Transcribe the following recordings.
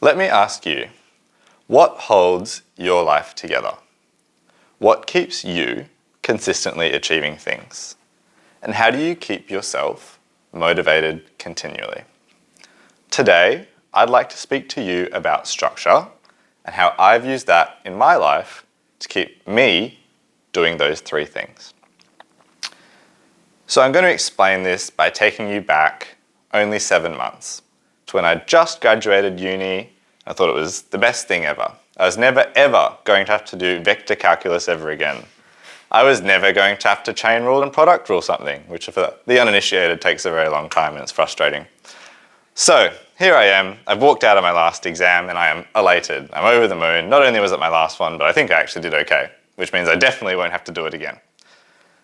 Let me ask you, what holds your life together? What keeps you consistently achieving things? And how do you keep yourself motivated continually? Today, I'd like to speak to you about structure and how I've used that in my life to keep me doing those three things. So I'm going to explain this by taking you back only 7 months to when I just graduated uni. I thought it was the best thing ever. I was never ever going to have to do vector calculus ever again. I was never going to have to chain rule and product rule something, which for the uninitiated takes a very long time and it's frustrating. So here I am, I've walked out of my last exam and I am elated. I'm over the moon. Not only was it my last one, but I think I actually did okay, which means I definitely won't have to do it again.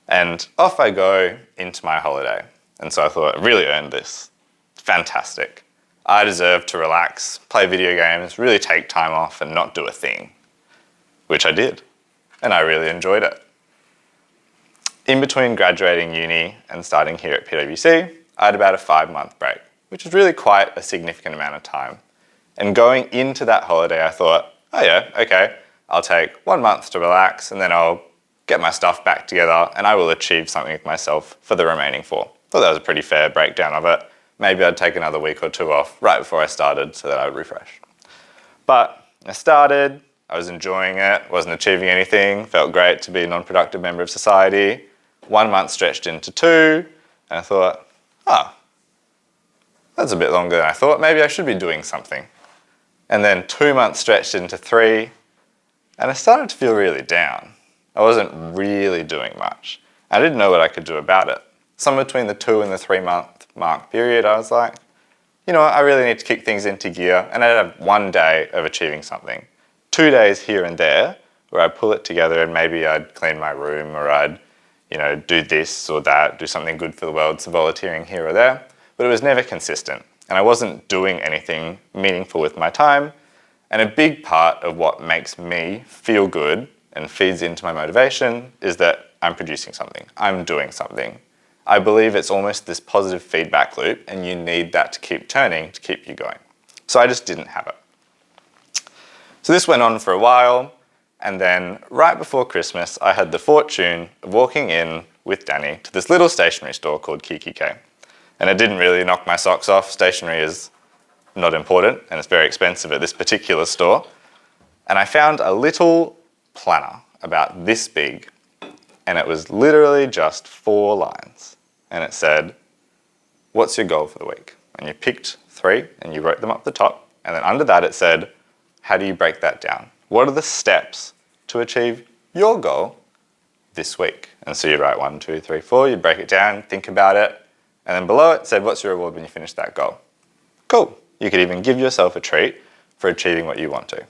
And off I go into my holiday. And so I thought, I really earned this. Fantastic. I deserve to relax, play video games, really take time off and not do a thing. Which I did. And I really enjoyed it. In between graduating uni and starting here at PwC, I had about a 5-month break, which is really quite a significant amount of time. And going into that holiday, I thought, oh yeah, okay, I'll take 1 month to relax and then I'll get my stuff back together and I will achieve something with myself for the remaining 4. Thought that was a pretty fair breakdown of it. Maybe I'd take another week or 2 off right before I started so that I would refresh. But I started, I was enjoying it, wasn't achieving anything, felt great to be a non-productive member of society. 1 month stretched into 2 and I thought, that's a bit longer than I thought, maybe I should be doing something. And then 2 months stretched into 3 and I started to feel really down. I wasn't really doing much. I didn't know what I could do about it. Somewhere between the 2 and the 3 month mark period, I was like, you know what, I really need to kick things into gear. And I'd have 1 day of achieving something. 2 days here and there where I'd pull it together and maybe I'd clean my room or I'd, do this or that, do something good for the world, some volunteering here or there. But it was never consistent. And I wasn't doing anything meaningful with my time. And a big part of what makes me feel good and feeds into my motivation is that I'm producing something, I'm doing something. I believe it's almost this positive feedback loop and you need that to keep turning to keep you going. So I just didn't have it. So this went on for a while and then right before Christmas I had the fortune of walking in with Danny to this little stationery store called Kikki.K. And it didn't really knock my socks off. Stationery is not important and it's very expensive at this particular store. And I found a little planner about this big and it was literally just 4 lines and it said, what's your goal for the week? And you picked 3 and you wrote them up the top and then under that it said, how do you break that down? What are the steps to achieve your goal this week? And so you write 1, 2, 3, 4, you break it down, think about it, and then below it said, what's your reward when you finish that goal? Cool. You could even give yourself a treat for achieving what you want to.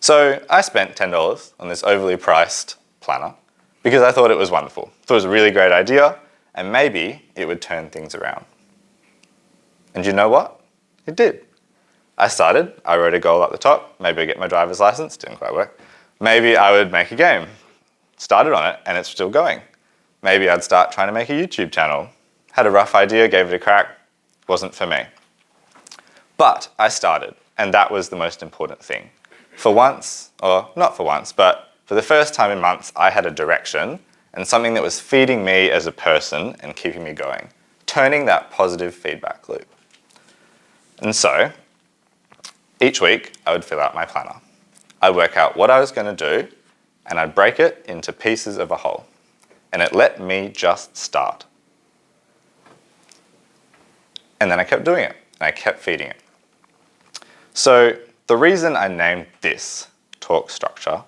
So I spent $10 on this overly priced planner because I thought it was wonderful. I thought it was a really great idea and maybe it would turn things around. And you know what? It did. I started, I wrote a goal at the top, maybe I'd get my driver's license, didn't quite work. Maybe I would make a game. Started on it and it's still going. Maybe I'd start trying to make a YouTube channel. Had a rough idea, gave it a crack, wasn't for me. But I started and that was the most important thing. For once, or not for once, but for the first time in months, I had a direction and something that was feeding me as a person and keeping me going, turning that positive feedback loop. And so, each week, I would fill out my planner. I'd work out what I was going to do and I'd break it into pieces of a whole. And it let me just start. And then I kept doing it and I kept feeding it. So, the reason I named this talk structure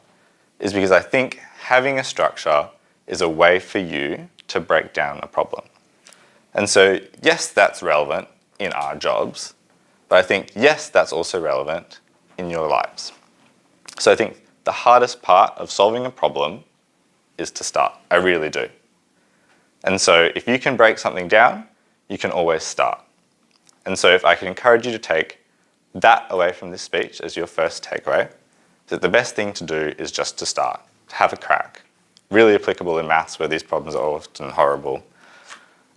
is because I think having a structure is a way for you to break down a problem. And so, yes, that's relevant in our jobs, but I think, yes, that's also relevant in your lives. So I think the hardest part of solving a problem is to start. I really do. And so if you can break something down, you can always start. And so if I can encourage you to take that away from this speech as your first takeaway, that the best thing to do is just to start, to have a crack. Really applicable in maths where these problems are often horrible.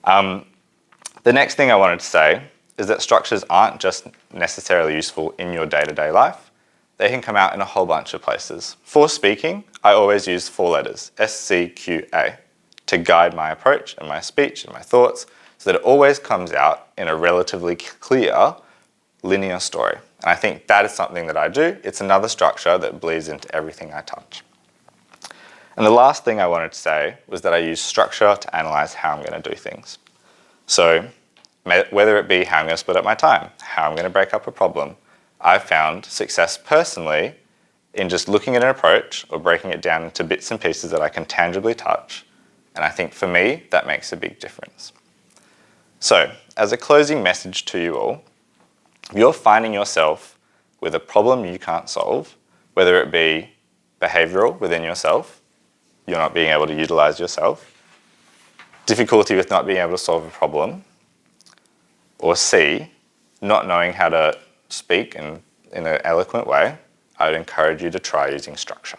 The next thing I wanted to say is that structures aren't just necessarily useful in your day-to-day life. They can come out in a whole bunch of places. For speaking, I always use 4 letters, SCQA, to guide my approach and my speech and my thoughts so that it always comes out in a relatively clear, linear story. And I think that is something that I do. It's another structure that bleeds into everything I touch. And the last thing I wanted to say was that I use structure to analyze how I'm going to do things. So whether it be how I'm going to split up my time, how I'm going to break up a problem, I've found success personally in just looking at an approach or breaking it down into bits and pieces that I can tangibly touch. And I think for me, that makes a big difference. So as a closing message to you all, if you're finding yourself with a problem you can't solve, whether it be behavioral within yourself, you're not being able to utilize yourself, difficulty with not being able to solve a problem, or C, not knowing how to speak in an eloquent way, I would encourage you to try using structure.